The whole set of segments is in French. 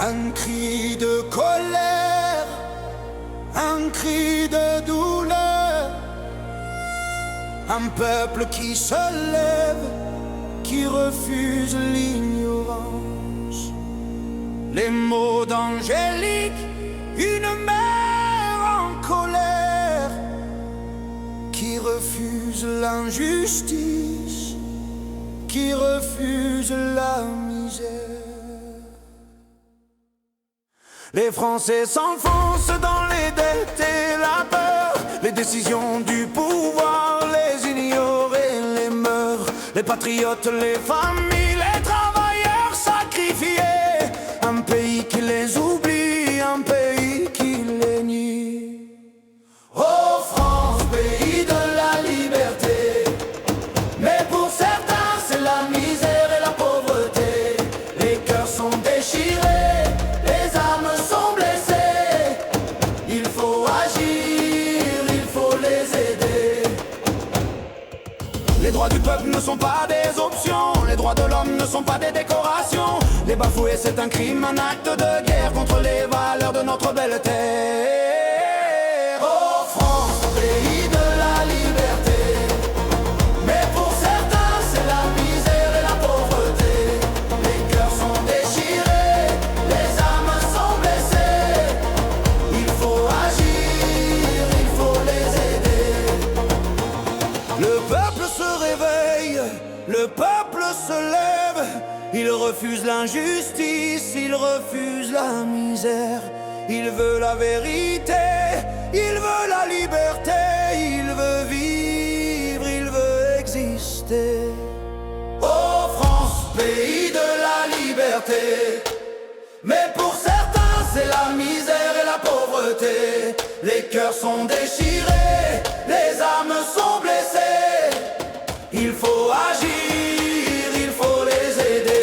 Un cri de colère, un cri de douleur, un peuple qui se lève, qui refuse l'ignorance. Les mots d'Angélique, une mère en colère, qui refuse l'injustice, qui refuse la misère. Les Français s'enfoncent dans les dettes et la peur, les décisions du pouvoir les ignorent et les meurent. Les patriotes, les familles, les travailleurs sacrifiés. Un pays qui les oublie, un pays qui les nie. Oh France, pays de la liberté, mais pour certains c'est la misère et la pauvreté. Les cœurs sont déchirés, les âmes sont blessées. Il faut agir, il faut les aider. Les droits du peuple ne sont pas des options, les droits de l'homme ne sont pas des décorations. Les bafouer c'est un crime, un acte de guerre contre les valeurs de notre belle terre. Oh France, pays de la liberté, mais pour certains c'est la misère et la pauvreté. Les cœurs sont déchirés, les âmes sont blessées. Il faut agir, il faut les aider. Le peuple se réveille, le peuple se lève. Il refuse l'injustice, il refuse la misère. Il veut la vérité, il veut la liberté. Il veut vivre, il veut exister. Oh France, pays de la liberté, mais pour certains c'est la misère et la pauvreté. Les cœurs sont déchirés, les âmes sont blessées. Il faut agir, il faut les aider.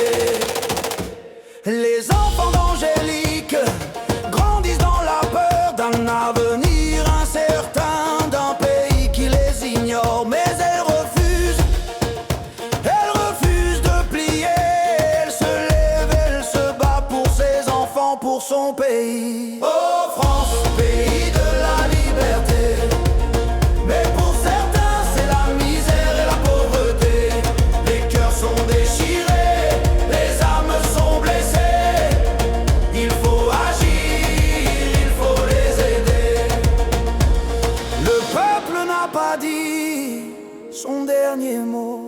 Les enfants d'Angélique grandissent dans la peur d'un avenir incertain, d'un pays qui les ignore. Mais elles refusent de plier. Elle se lève, elle se bat pour ses enfants, pour son pays. Oh France, pays de la liberté, mais pour certains c'est la misère et la pauvreté. Les cœurs sont déchirés, les âmes sont blessées. Il faut agir, il faut les aider. Le peuple n'a pas dit son dernier mot.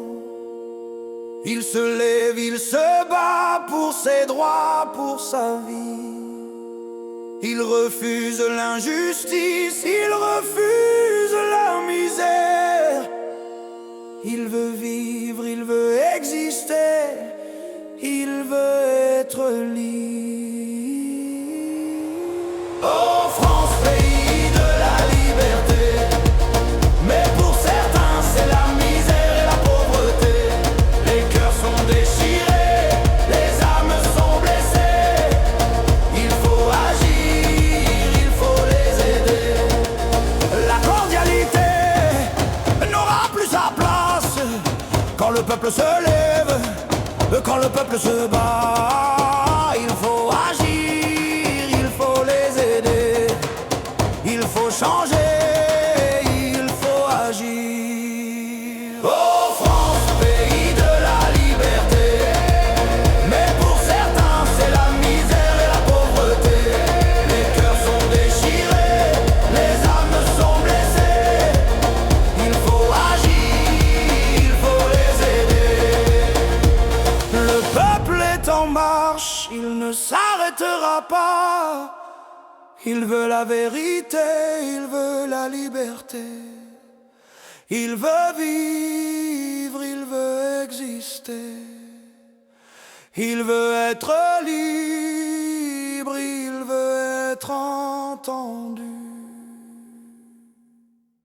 Il se lève, il se bat pour ses droits, pour sa vie. Il refuse l'injustice, il refuse la misère. Il veut vivre, il veut exister, il veut être libre. Oh France, pays de la liberté, mais pour certains c'est la misère et la pauvreté. Les cœurs sont déchirés, les âmes sont blessées. Il faut agir, il faut les aider. La cordialité n'aura plus sa place quand le peuple se lève, quand le peuple se bat. Il faut agir, il faut les aider. Il faut changer, il faut agir. Oh France, pays de la liberté, mais pour certains c'est la misère et la pauvreté. Les cœurs sont déchirés, les âmes sont blessées. Il faut agir, il faut les aider. Le peuple est en marche, il ne s'arrêtera pas. Il veut la vérité, il veut la liberté. Il veut vivre, il veut exister. Il veut être libre, il veut être entendu.